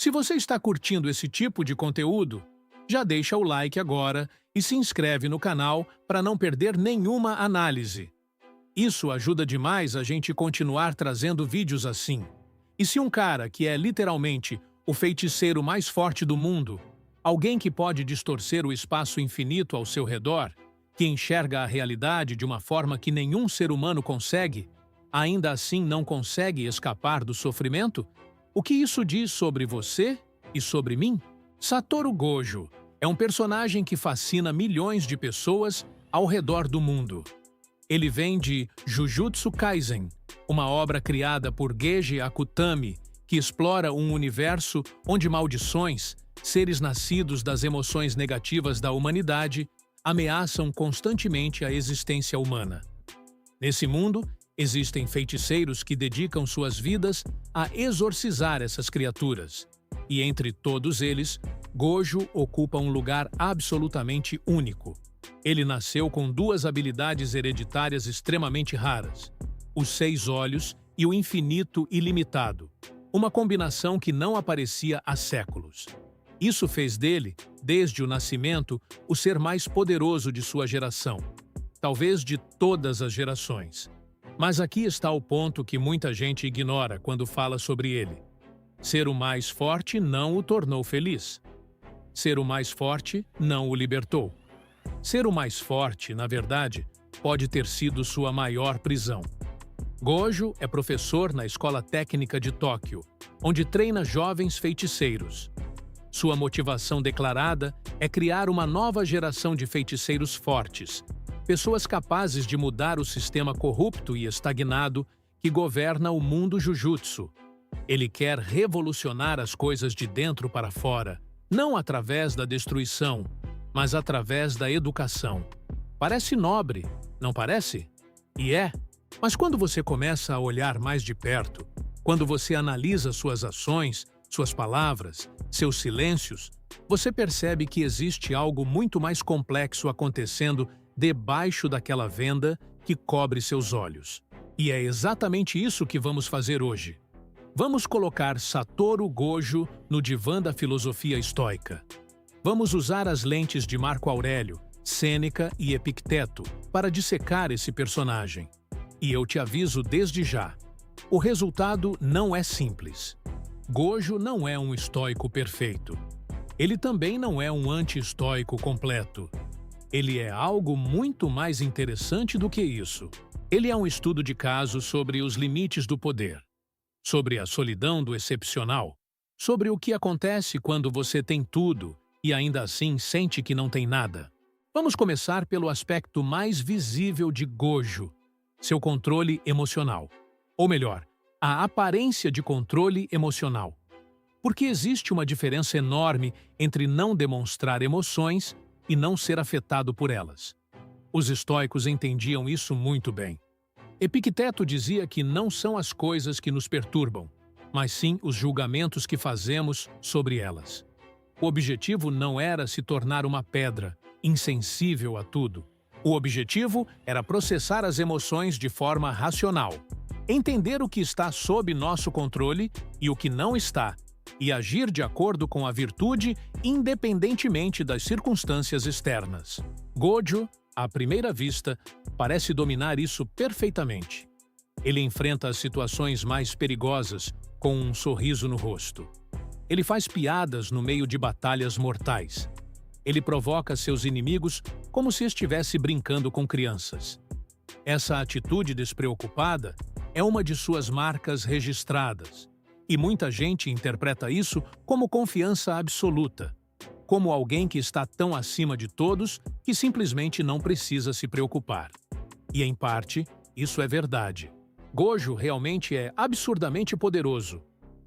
Se você está curtindo esse tipo de conteúdo, já deixa o like agora e se inscreve no canal para não perder nenhuma análise. Isso ajuda demais a gente continuar trazendo vídeos assim. E se um cara que é literalmente o feiticeiro mais forte do mundo, alguém que pode distorcer o espaço infinito ao seu redor, que enxerga a realidade de uma forma que nenhum ser humano consegue, ainda assim não consegue escapar do sofrimento? O que isso diz sobre você e sobre mim? Satoru Gojo é um personagem que fascina milhões de pessoas ao redor do mundo. Ele vem de Jujutsu Kaisen, uma obra criada por Geiji Akutami, que explora um universo onde maldições, seres nascidos das emoções negativas da humanidade, ameaçam constantemente a existência humana. Nesse mundo, existem feiticeiros que dedicam suas vidas a exorcizar essas criaturas. E entre todos eles, Gojo ocupa um lugar absolutamente único. Ele nasceu com duas habilidades hereditárias extremamente raras: os 6 olhos e o infinito ilimitado, uma combinação que não aparecia há séculos. Isso fez dele, desde o nascimento, o ser mais poderoso de sua geração, talvez de todas as gerações. Mas aqui está o ponto que muita gente ignora quando fala sobre ele. Ser o mais forte não o tornou feliz. Ser o mais forte não o libertou. Ser o mais forte, na verdade, pode ter sido sua maior prisão. Gojo é professor na Escola Técnica de Tóquio, onde treina jovens feiticeiros. Sua motivação declarada é criar uma nova geração de feiticeiros fortes, pessoas capazes de mudar o sistema corrupto e estagnado que governa o mundo Jujutsu. Ele quer revolucionar as coisas de dentro para fora, não através da destruição, mas através da educação. Parece nobre, não parece? E é. Mas quando você começa a olhar mais de perto, quando você analisa suas ações, suas palavras, seus silêncios, você percebe que existe algo muito mais complexo acontecendo debaixo daquela venda que cobre seus olhos. E é exatamente isso que vamos fazer hoje. Vamos colocar Satoru Gojo no divã da filosofia estoica. Vamos usar as lentes de Marco Aurélio, Sêneca e Epicteto para dissecar esse personagem. E eu te aviso desde já, o resultado não é simples. Gojo não é um estoico perfeito. Ele também não é um anti-estoico completo. Ele é algo muito mais interessante do que isso. Ele é um estudo de caso sobre os limites do poder, sobre a solidão do excepcional, sobre o que acontece quando você tem tudo e ainda assim sente que não tem nada. Vamos começar pelo aspecto mais visível de Gojo, seu controle emocional. Ou melhor, a aparência de controle emocional. Porque existe uma diferença enorme entre não demonstrar emoções e não ser afetado por elas. Os estoicos entendiam isso muito bem. Epicteto dizia que não são as coisas que nos perturbam, mas sim os julgamentos que fazemos sobre elas. O objetivo não era se tornar uma pedra, insensível a tudo. O objetivo era processar as emoções de forma racional, entender o que está sob nosso controle e o que não está, e agir de acordo com a virtude independentemente das circunstâncias externas. Gojo, à primeira vista, parece dominar isso perfeitamente. Ele enfrenta as situações mais perigosas com um sorriso no rosto. Ele faz piadas no meio de batalhas mortais. Ele provoca seus inimigos como se estivesse brincando com crianças. Essa atitude despreocupada é uma de suas marcas registradas, e muita gente interpreta isso como confiança absoluta, como alguém que está tão acima de todos que simplesmente não precisa se preocupar. E, em parte, isso é verdade. Gojo realmente é absurdamente poderoso.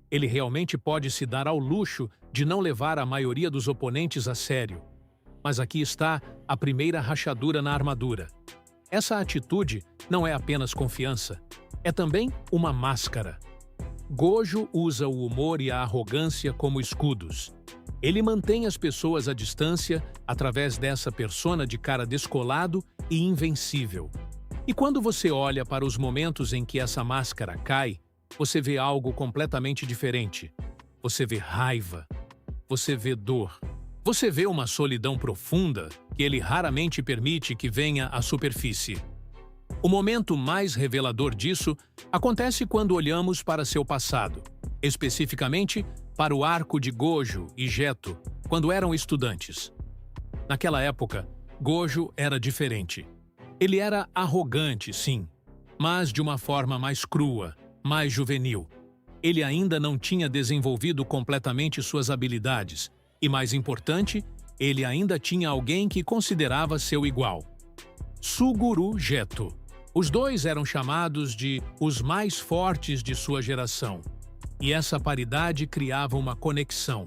Ele realmente pode se dar ao luxo de não levar a maioria dos oponentes a sério. Mas aqui está a primeira rachadura na armadura. Essa atitude não é apenas confiança, é também uma máscara. Gojo usa o humor e a arrogância como escudos. Ele mantém as pessoas à distância através dessa persona de cara descolado e invencível. E quando você olha para os momentos em que essa máscara cai, você vê algo completamente diferente. você vê raiva, você vê dor. Você vê uma solidão profunda que ele raramente permite que venha à superfície. O momento mais revelador disso acontece quando olhamos para seu passado, especificamente para o arco de Gojo e Geto, quando eram estudantes. Naquela época, Gojo era diferente. Ele era arrogante, sim, mas de uma forma mais crua, mais juvenil. Ele ainda não tinha desenvolvido completamente suas habilidades e, mais importante, ele ainda tinha alguém que considerava seu igual. Suguru Geto. Os dois eram chamados de os mais fortes de sua geração, e essa paridade criava uma conexão.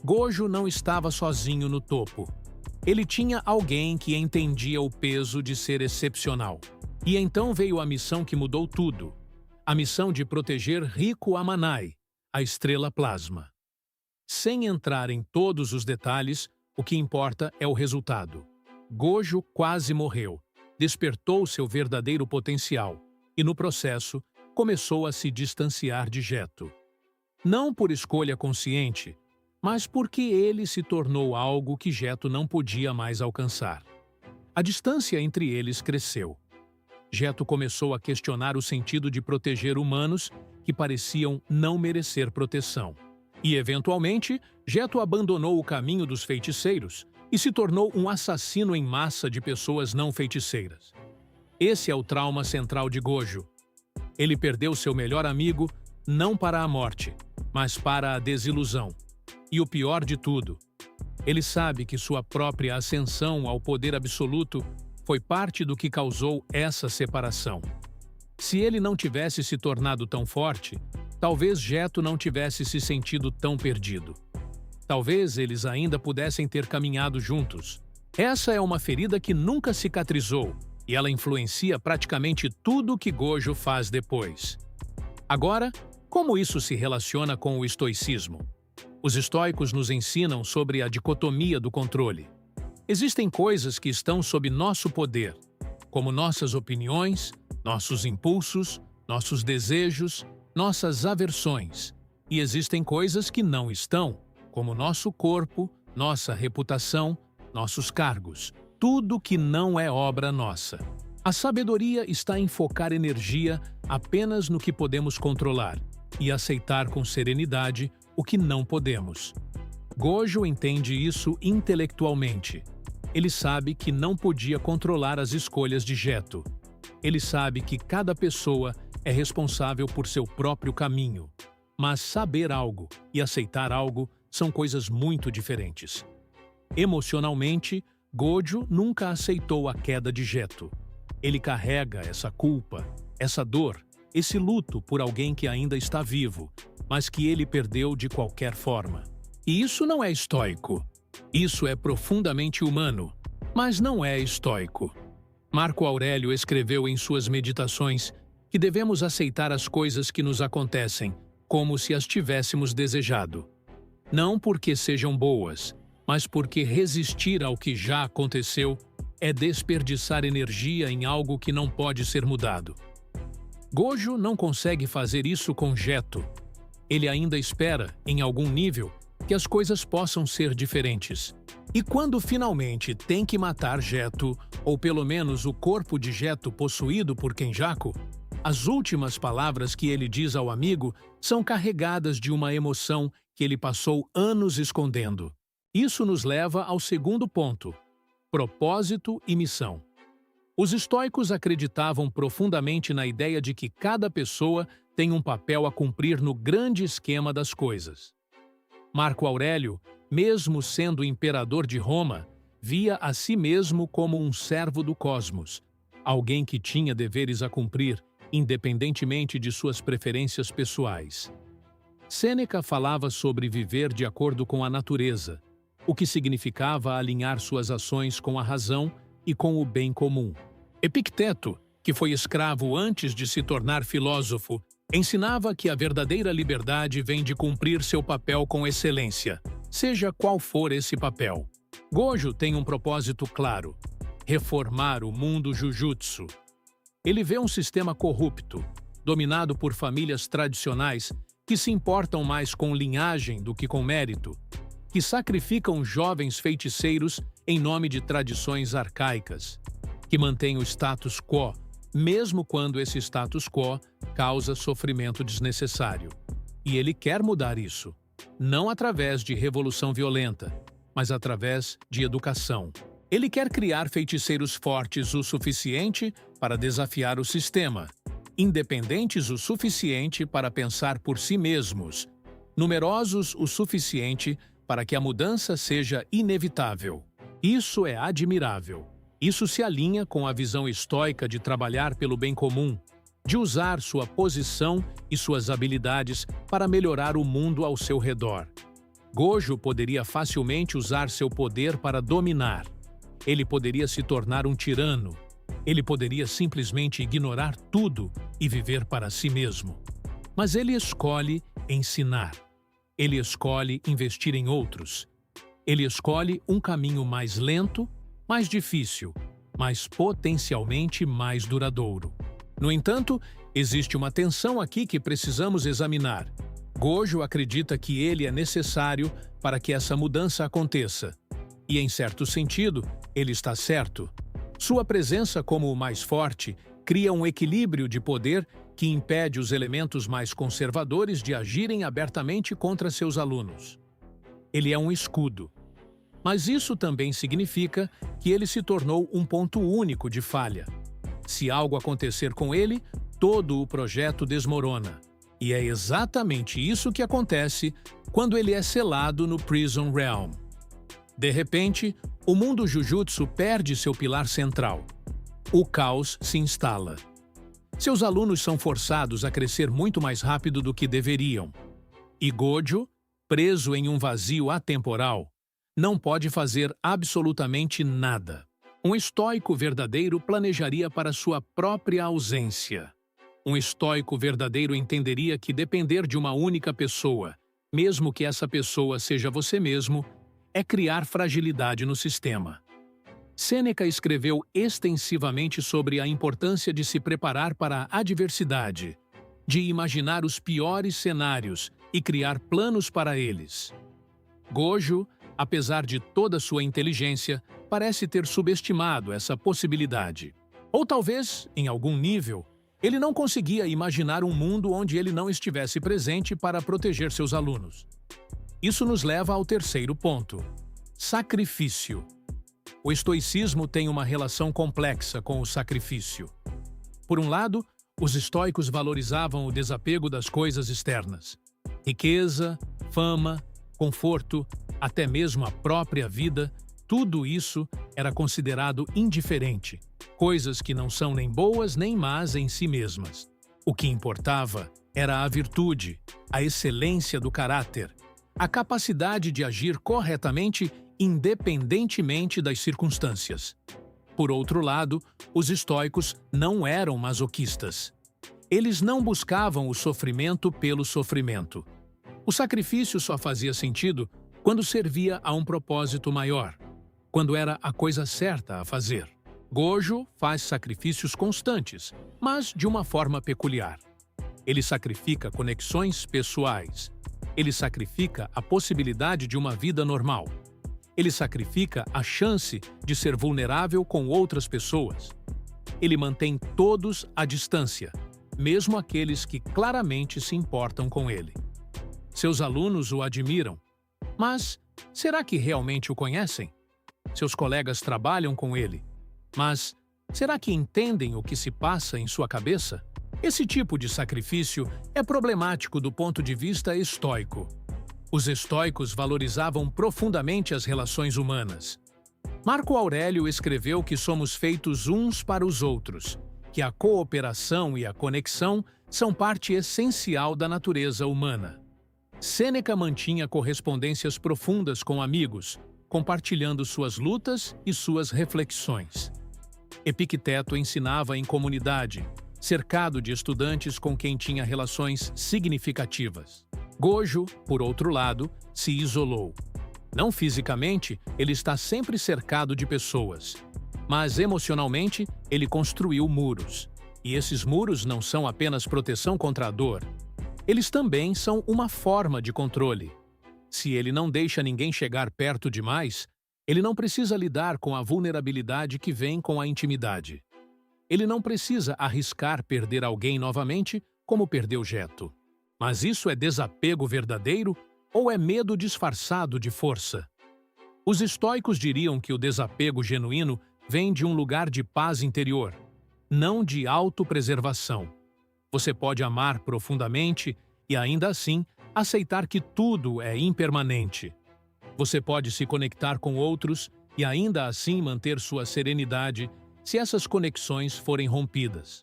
Gojo não estava sozinho no topo. Ele tinha alguém que entendia o peso de ser excepcional. E então veio a missão que mudou tudo. A missão de proteger Riku Amanai, a estrela plasma. Sem entrar em todos os detalhes, o que importa é o resultado. Gojo quase morreu, despertou seu verdadeiro potencial e, no processo, começou a se distanciar de Geto. Não por escolha consciente, mas porque ele se tornou algo que Geto não podia mais alcançar. A distância entre eles cresceu. Geto começou a questionar o sentido de proteger humanos que pareciam não merecer proteção. E, eventualmente, Geto abandonou o caminho dos feiticeiros e se tornou um assassino em massa de pessoas não feiticeiras. Esse é o trauma central de Gojo. Ele perdeu seu melhor amigo não para a morte, mas para a desilusão. E o pior de tudo, ele sabe que sua própria ascensão ao poder absoluto foi parte do que causou essa separação. Se ele não tivesse se tornado tão forte, talvez Geto não tivesse se sentido tão perdido. Talvez eles ainda pudessem ter caminhado juntos. Essa é uma ferida que nunca cicatrizou, e ela influencia praticamente tudo o que Gojo faz depois. Agora, como isso se relaciona com o estoicismo? Os estoicos nos ensinam sobre a dicotomia do controle. Existem coisas que estão sob nosso poder, como nossas opiniões, nossos impulsos, nossos desejos, nossas aversões. E existem coisas que não estão, como nosso corpo, nossa reputação, nossos cargos. Tudo que não é obra nossa. A sabedoria está em focar energia apenas no que podemos controlar e aceitar com serenidade o que não podemos. Gojo entende isso intelectualmente. Ele sabe que não podia controlar as escolhas de Geto. Ele sabe que cada pessoa é responsável por seu próprio caminho. Mas saber algo e aceitar algo são coisas muito diferentes. Emocionalmente, Gojo nunca aceitou a queda de Geto. Ele carrega essa culpa, essa dor, esse luto por alguém que ainda está vivo, mas que ele perdeu de qualquer forma. E isso não é estoico. Isso é profundamente humano, mas não é estoico. Marco Aurélio escreveu em suas meditações que devemos aceitar as coisas que nos acontecem como se as tivéssemos desejado. Não porque sejam boas, mas porque resistir ao que já aconteceu é desperdiçar energia em algo que não pode ser mudado. Gojo não consegue fazer isso com Geto. Ele ainda espera, em algum nível, que as coisas possam ser diferentes. E quando finalmente tem que matar Geto, ou pelo menos o corpo de Geto possuído por Kenjaku, as últimas palavras que ele diz ao amigo são carregadas de uma emoção que ele passou anos escondendo. Isso nos leva ao segundo ponto: propósito e missão. Os estoicos acreditavam profundamente na ideia de que cada pessoa tem um papel a cumprir no grande esquema das coisas. Marco Aurélio, mesmo sendo imperador de Roma, via a si mesmo como um servo do cosmos, alguém que tinha deveres a cumprir, independentemente de suas preferências pessoais. Sêneca falava sobre viver de acordo com a natureza, o que significava alinhar suas ações com a razão e com o bem comum. Epicteto, que foi escravo antes de se tornar filósofo, ensinava que a verdadeira liberdade vem de cumprir seu papel com excelência, seja qual for esse papel. Gojo tem um propósito claro: reformar o mundo Jujutsu. Ele vê um sistema corrupto, dominado por famílias tradicionais que se importam mais com linhagem do que com mérito, que sacrificam jovens feiticeiros em nome de tradições arcaicas, que mantêm o status quo, mesmo quando esse status quo causa sofrimento desnecessário. E ele quer mudar isso, não através de revolução violenta, mas através de educação. Ele quer criar feiticeiros fortes o suficiente para desafiar o sistema, independentes o suficiente para pensar por si mesmos, numerosos o suficiente para que a mudança seja inevitável. Isso é admirável. Isso se alinha com a visão estoica de trabalhar pelo bem comum, de usar sua posição e suas habilidades para melhorar o mundo ao seu redor. Gojo poderia facilmente usar seu poder para dominar. Ele poderia se tornar um tirano. Ele poderia simplesmente ignorar tudo e viver para si mesmo. Mas ele escolhe ensinar. Ele escolhe investir em outros. Ele escolhe um caminho mais lento, mais difícil, mas potencialmente mais duradouro. No entanto, existe uma tensão aqui que precisamos examinar. Gojo acredita que ele é necessário para que essa mudança aconteça. E, em certo sentido, ele está certo. Sua presença como o mais forte cria um equilíbrio de poder que impede os elementos mais conservadores de agirem abertamente contra seus alunos. Ele é um escudo. Mas isso também significa que ele se tornou um ponto único de falha. Se algo acontecer com ele, todo o projeto desmorona. E é exatamente isso que acontece quando ele é selado no Prison Realm. De repente, o mundo Jujutsu perde seu pilar central. O caos se instala. Seus alunos são forçados a crescer muito mais rápido do que deveriam. E Gojo, preso em um vazio atemporal, não pode fazer absolutamente nada. Um estoico verdadeiro planejaria para sua própria ausência. Um estoico verdadeiro entenderia que depender de uma única pessoa, mesmo que essa pessoa seja você mesmo, é criar fragilidade no sistema. Sêneca escreveu extensivamente sobre a importância de se preparar para a adversidade, de imaginar os piores cenários e criar planos para eles. Gojo, apesar de toda sua inteligência, parece ter subestimado essa possibilidade. Ou talvez, em algum nível, ele não conseguia imaginar um mundo onde ele não estivesse presente para proteger seus alunos. Isso nos leva ao terceiro ponto: sacrifício. O estoicismo tem uma relação complexa com o sacrifício. Por um lado, os estoicos valorizavam o desapego das coisas externas. Riqueza, fama, conforto, até mesmo a própria vida, tudo isso era considerado indiferente, coisas que não são nem boas nem más em si mesmas. O que importava era a virtude, a excelência do caráter, a capacidade de agir corretamente independentemente das circunstâncias. Por outro lado, os estoicos não eram masoquistas. Eles não buscavam o sofrimento pelo sofrimento. O sacrifício só fazia sentido quando servia a um propósito maior, quando era a coisa certa a fazer. Gojo faz sacrifícios constantes, mas de uma forma peculiar. Ele sacrifica conexões pessoais. Ele sacrifica a possibilidade de uma vida normal. Ele sacrifica a chance de ser vulnerável com outras pessoas. Ele mantém todos à distância, mesmo aqueles que claramente se importam com ele. Seus alunos o admiram. Mas será que realmente o conhecem? Seus colegas trabalham com ele. Mas será que entendem o que se passa em sua cabeça? Esse tipo de sacrifício é problemático do ponto de vista estoico. Os estoicos valorizavam profundamente as relações humanas. Marco Aurélio escreveu que somos feitos uns para os outros, que a cooperação e a conexão são parte essencial da natureza humana. Sêneca mantinha correspondências profundas com amigos, compartilhando suas lutas e suas reflexões. Epicteto ensinava em comunidade, cercado de estudantes com quem tinha relações significativas. Gojo, por outro lado, se isolou. Não fisicamente, ele está sempre cercado de pessoas, mas emocionalmente ele construiu muros. E esses muros não são apenas proteção contra a dor. Eles também são uma forma de controle. Se ele não deixa ninguém chegar perto demais, ele não precisa lidar com a vulnerabilidade que vem com a intimidade. Ele não precisa arriscar perder alguém novamente, como perdeu Geto. Mas isso é desapego verdadeiro ou é medo disfarçado de força? Os estoicos diriam que o desapego genuíno vem de um lugar de paz interior, não de autopreservação. Você pode amar profundamente e, ainda assim, aceitar que tudo é impermanente. Você pode se conectar com outros e, ainda assim, manter sua serenidade se essas conexões forem rompidas.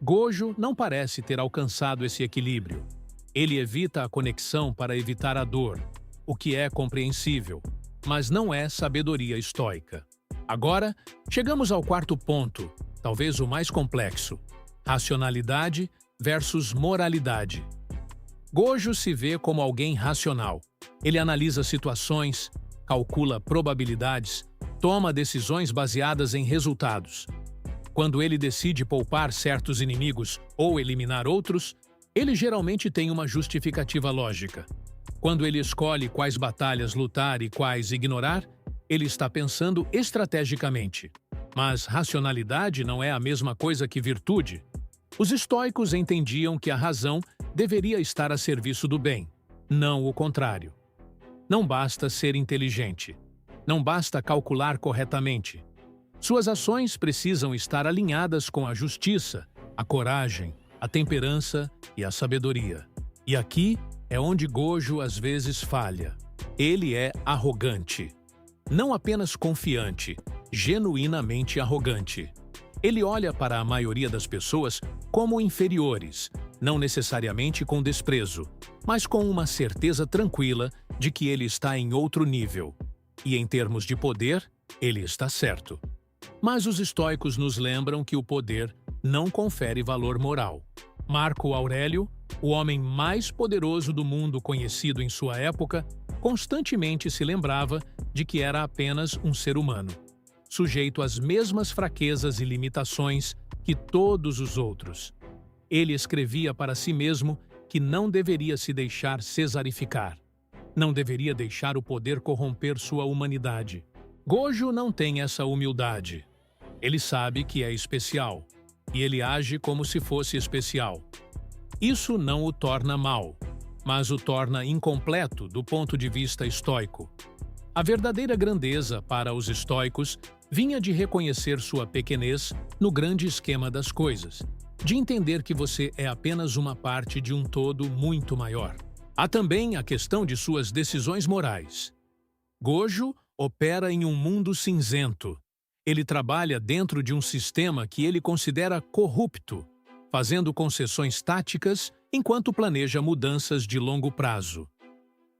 Gojo não parece ter alcançado esse equilíbrio. Ele evita a conexão para evitar a dor, o que é compreensível, mas não é sabedoria estoica. Agora, chegamos ao quarto ponto, talvez o mais complexo: racionalidade versus moralidade. Gojo se vê como alguém racional. Ele analisa situações, calcula probabilidades, toma decisões baseadas em resultados. Quando ele decide poupar certos inimigos ou eliminar outros, ele geralmente tem uma justificativa lógica. Quando ele escolhe quais batalhas lutar e quais ignorar, ele está pensando estrategicamente. Mas racionalidade não é a mesma coisa que virtude. Os estoicos entendiam que a razão deveria estar a serviço do bem, não o contrário. Não basta ser inteligente. Não basta calcular corretamente. Suas ações precisam estar alinhadas com a justiça, a coragem, a temperança e a sabedoria. E aqui é onde Gojo às vezes falha. Ele é arrogante. Não apenas confiante, genuinamente arrogante. Ele olha para a maioria das pessoas como inferiores, não necessariamente com desprezo, mas com uma certeza tranquila de que ele está em outro nível. E em termos de poder, ele está certo. Mas os estoicos nos lembram que o poder não confere valor moral. Marco Aurélio, o homem mais poderoso do mundo conhecido em sua época, constantemente se lembrava de que era apenas um ser humano, sujeito às mesmas fraquezas e limitações que todos os outros. Ele escrevia para si mesmo que não deveria se deixar cesarificar. Não deveria deixar o poder corromper sua humanidade. Gojo não tem essa humildade. Ele sabe que é especial, e ele age como se fosse especial. Isso não o torna mau, mas o torna incompleto do ponto de vista estoico. A verdadeira grandeza para os estoicos vinha de reconhecer sua pequenez no grande esquema das coisas, de entender que você é apenas uma parte de um todo muito maior. Há também a questão de suas decisões morais. Gojo opera em um mundo cinzento. Ele trabalha dentro de um sistema que ele considera corrupto, fazendo concessões táticas enquanto planeja mudanças de longo prazo.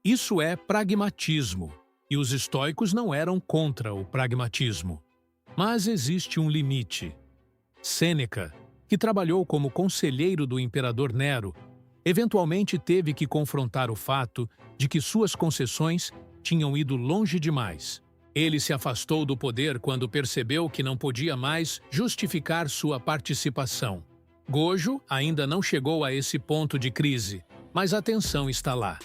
Isso é pragmatismo, e os estoicos não eram contra o pragmatismo. Mas existe um limite. Sêneca, que trabalhou como conselheiro do imperador Nero, eventualmente teve que confrontar o fato de que suas concessões tinham ido longe demais. Ele se afastou do poder quando percebeu que não podia mais justificar sua participação. Gojo ainda não chegou a esse ponto de crise, mas a tensão está lá.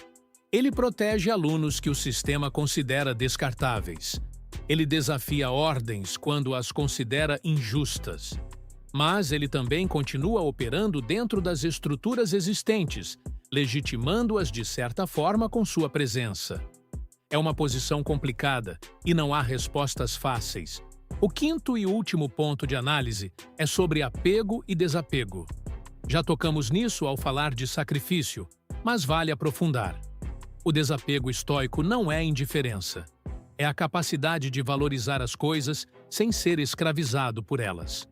Ele protege alunos que o sistema considera descartáveis. Ele desafia ordens quando as considera injustas. Mas ele também continua operando dentro das estruturas existentes, legitimando-as de certa forma com sua presença. É uma posição complicada e não há respostas fáceis. O quinto e último ponto de análise é sobre apego e desapego. Já tocamos nisso ao falar de sacrifício, mas vale aprofundar. O desapego estoico não é indiferença. É a capacidade de valorizar as coisas sem ser escravizado por elas.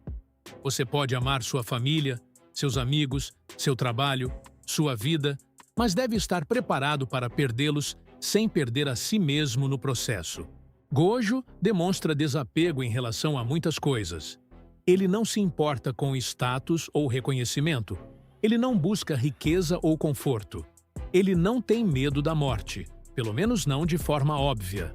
Você pode amar sua família, seus amigos, seu trabalho, sua vida, mas deve estar preparado para perdê-los sem perder a si mesmo no processo. Gojo demonstra desapego em relação a muitas coisas. Ele não se importa com status ou reconhecimento. Ele não busca riqueza ou conforto. Ele não tem medo da morte, pelo menos não de forma óbvia.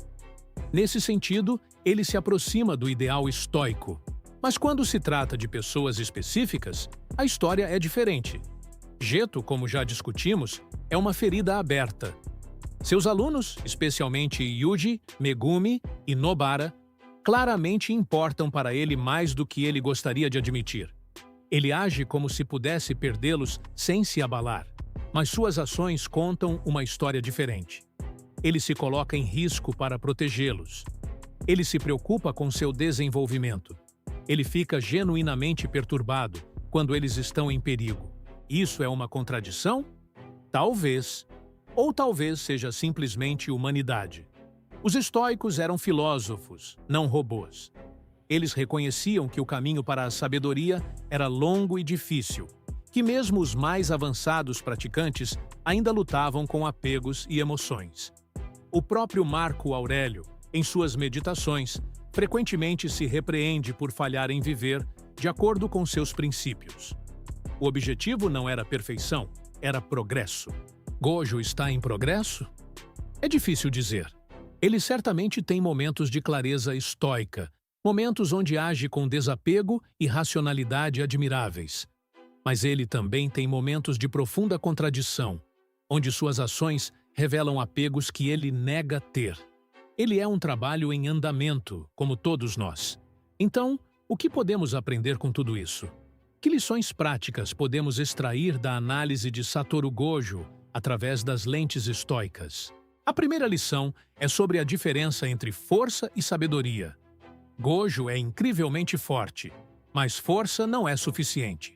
Nesse sentido, ele se aproxima do ideal estoico. Mas quando se trata de pessoas específicas, a história é diferente. Geto, como já discutimos, é uma ferida aberta. Seus alunos, especialmente Yuji, Megumi e Nobara, claramente importam para ele mais do que ele gostaria de admitir. Ele age como se pudesse perdê-los sem se abalar, mas suas ações contam uma história diferente. Ele se coloca em risco para protegê-los. Ele se preocupa com seu desenvolvimento. Ele fica genuinamente perturbado quando eles estão em perigo. Isso é uma contradição? Talvez. Ou talvez seja simplesmente humanidade. Os estoicos eram filósofos, não robôs. Eles reconheciam que o caminho para a sabedoria era longo e difícil, que mesmo os mais avançados praticantes ainda lutavam com apegos e emoções. O próprio Marco Aurélio, em suas meditações, frequentemente se repreende por falhar em viver de acordo com seus princípios. O objetivo não era perfeição, era progresso. Gojo está em progresso? É difícil dizer. Ele certamente tem momentos de clareza estoica, momentos onde age com desapego e racionalidade admiráveis. Mas ele também tem momentos de profunda contradição, onde suas ações revelam apegos que ele nega ter. Ele é um trabalho em andamento, como todos nós. Então, o que podemos aprender com tudo isso? Que lições práticas podemos extrair da análise de Satoru Gojo através das lentes estoicas? A primeira lição é sobre a diferença entre força e sabedoria. Gojo é incrivelmente forte, mas força não é suficiente.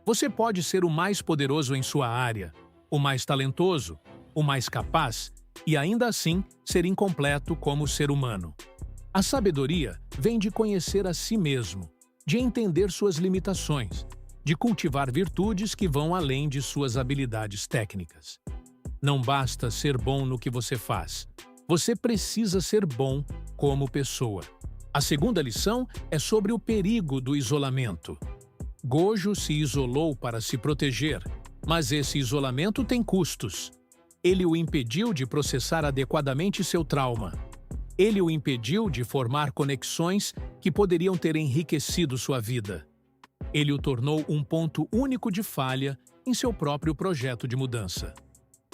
Você pode ser o mais poderoso em sua área, o mais talentoso, o mais capaz, e ainda assim ser incompleto como ser humano. A sabedoria vem de conhecer a si mesmo, de entender suas limitações, de cultivar virtudes que vão além de suas habilidades técnicas. Não basta ser bom no que você faz. Você precisa ser bom como pessoa. A segunda lição é sobre o perigo do isolamento. Gojo se isolou para se proteger, mas esse isolamento tem custos. Ele o impediu de processar adequadamente seu trauma. Ele o impediu de formar conexões que poderiam ter enriquecido sua vida. Ele o tornou um ponto único de falha em seu próprio projeto de mudança.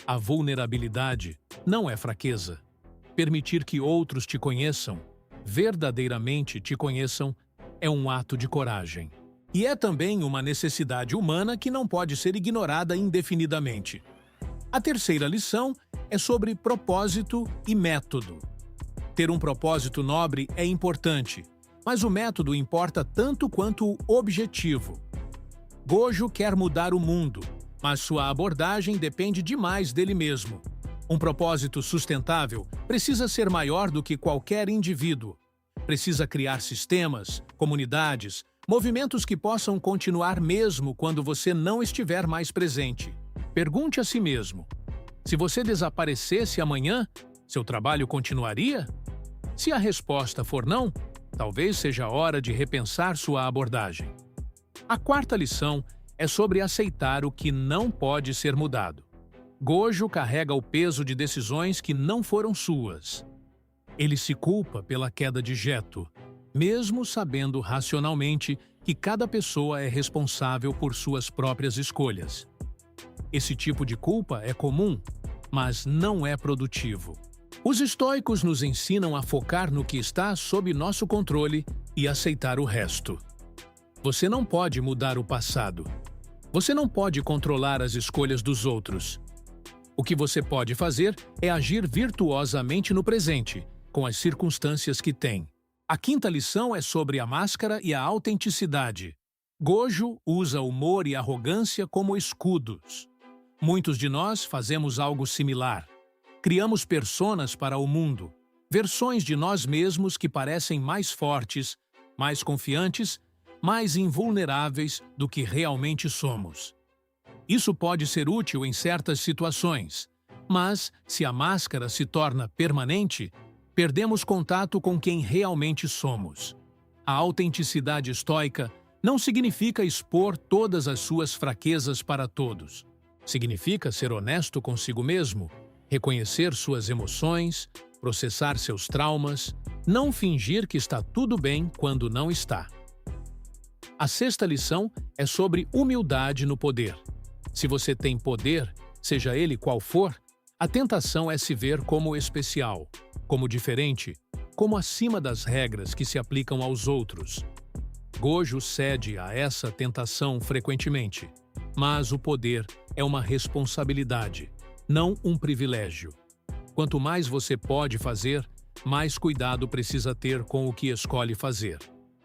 A vulnerabilidade não é fraqueza. Permitir que outros te conheçam, verdadeiramente te conheçam, é um ato de coragem. E é também uma necessidade humana que não pode ser ignorada indefinidamente. A terceira lição é sobre propósito e método. Ter um propósito nobre é importante, mas o método importa tanto quanto o objetivo. Gojo quer mudar o mundo, mas sua abordagem depende demais dele mesmo. Um propósito sustentável precisa ser maior do que qualquer indivíduo. Precisa criar sistemas, comunidades, movimentos que possam continuar mesmo quando você não estiver mais presente. Pergunte a si mesmo: se você desaparecesse amanhã, seu trabalho continuaria? Se a resposta for não, talvez seja a hora de repensar sua abordagem. A quarta lição é sobre aceitar o que não pode ser mudado. Gojo carrega o peso de decisões que não foram suas. Ele se culpa pela queda de Geto, mesmo sabendo racionalmente que cada pessoa é responsável por suas próprias escolhas. Esse tipo de culpa é comum, mas não é produtivo. Os estoicos nos ensinam a focar no que está sob nosso controle e aceitar o resto. Você não pode mudar o passado. Você não pode controlar as escolhas dos outros. O que você pode fazer é agir virtuosamente no presente, com as circunstâncias que tem. A quinta lição é sobre a máscara e a autenticidade. Gojo usa humor e arrogância como escudos. Muitos de nós fazemos algo similar. Criamos personas para o mundo, versões de nós mesmos que parecem mais fortes, mais confiantes, mais invulneráveis do que realmente somos. Isso pode ser útil em certas situações, mas, se a máscara se torna permanente, perdemos contato com quem realmente somos. A autenticidade estoica não significa expor todas as suas fraquezas para todos. Significa ser honesto consigo mesmo, reconhecer suas emoções, processar seus traumas, não fingir que está tudo bem quando não está. A sexta lição é sobre humildade no poder. Se você tem poder, seja ele qual for, a tentação é se ver como especial, como diferente, como acima das regras que se aplicam aos outros. Gojo cede a essa tentação frequentemente, mas o poder é uma responsabilidade, não um privilégio. Quanto mais você pode fazer, mais cuidado precisa ter com o que escolhe fazer.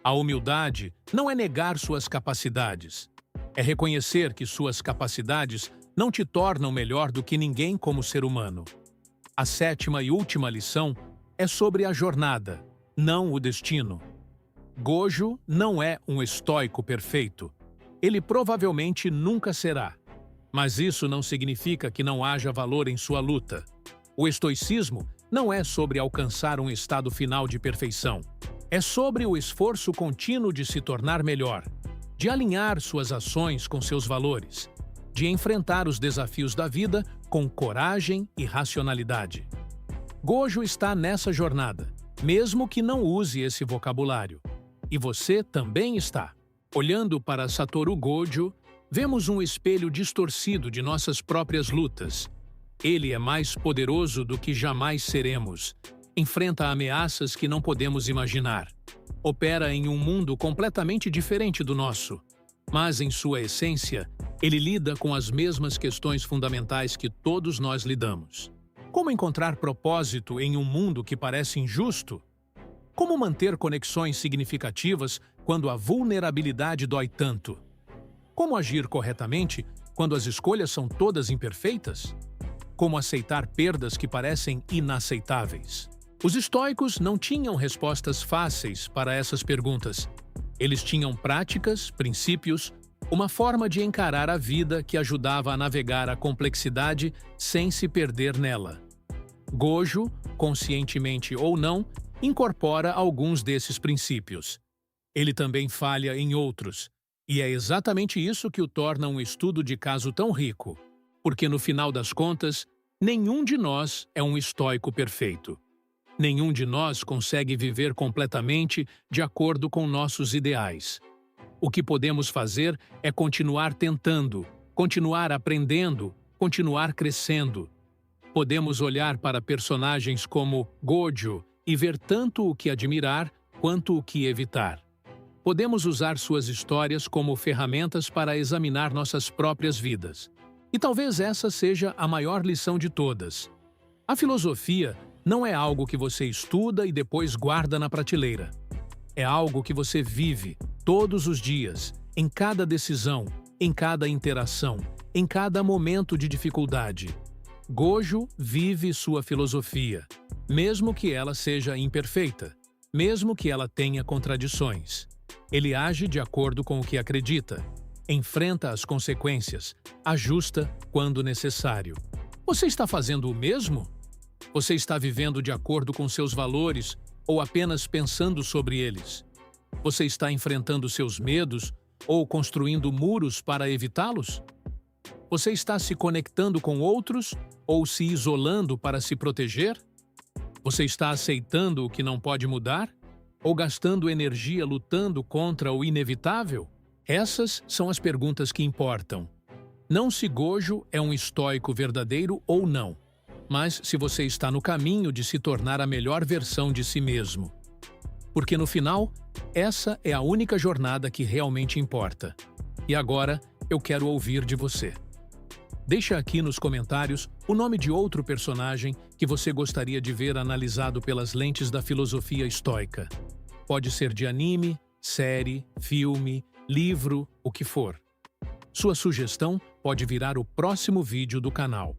A humildade não é negar suas capacidades, é reconhecer que suas capacidades não te tornam melhor do que ninguém como ser humano. A sétima e última lição é sobre a jornada, não o destino. Gojo não é um estoico perfeito. Ele provavelmente nunca será. Mas isso não significa que não haja valor em sua luta. O estoicismo não é sobre alcançar um estado final de perfeição. É sobre o esforço contínuo de se tornar melhor, de alinhar suas ações com seus valores, de enfrentar os desafios da vida com coragem e racionalidade. Gojo está nessa jornada, mesmo que não use esse vocabulário. E você também está. Olhando para Satoru Gojo, vemos um espelho distorcido de nossas próprias lutas. Ele é mais poderoso do que jamais seremos. Enfrenta ameaças que não podemos imaginar. Opera em um mundo completamente diferente do nosso. Mas, em sua essência, ele lida com as mesmas questões fundamentais que todos nós lidamos. Como encontrar propósito em um mundo que parece injusto? Como manter conexões significativas quando a vulnerabilidade dói tanto? Como agir corretamente quando as escolhas são todas imperfeitas? Como aceitar perdas que parecem inaceitáveis? Os estoicos não tinham respostas fáceis para essas perguntas. Eles tinham práticas, princípios, uma forma de encarar a vida que ajudava a navegar a complexidade sem se perder nela. Gojo, conscientemente ou não, incorpora alguns desses princípios. Ele também falha em outros, e é exatamente isso que o torna um estudo de caso tão rico, porque no final das contas, nenhum de nós é um estoico perfeito. Nenhum de nós consegue viver completamente de acordo com nossos ideais. O que podemos fazer é continuar tentando, continuar aprendendo, continuar crescendo. Podemos olhar para personagens como Gojo e ver tanto o que admirar quanto o que evitar. Podemos usar suas histórias como ferramentas para examinar nossas próprias vidas. E talvez essa seja a maior lição de todas. A filosofia não é algo que você estuda e depois guarda na prateleira. É algo que você vive todos os dias, em cada decisão, em cada interação, em cada momento de dificuldade. Gojo vive sua filosofia, mesmo que ela seja imperfeita, mesmo que ela tenha contradições. Ele age de acordo com o que acredita, enfrenta as consequências, ajusta quando necessário. Você está fazendo o mesmo? Você está vivendo de acordo com seus valores ou apenas pensando sobre eles? Você está enfrentando seus medos ou construindo muros para evitá-los? Você está se conectando com outros ou se isolando para se proteger? Você está aceitando o que não pode mudar? Ou gastando energia lutando contra o inevitável? Essas são as perguntas que importam. Não se Gojo é um estoico verdadeiro ou não, mas se você está no caminho de se tornar a melhor versão de si mesmo. Porque no final, essa é a única jornada que realmente importa. E agora, eu quero ouvir de você. Deixa aqui nos comentários o nome de outro personagem que você gostaria de ver analisado pelas lentes da filosofia estoica. Pode ser de anime, série, filme, livro, o que for. Sua sugestão pode virar o próximo vídeo do canal.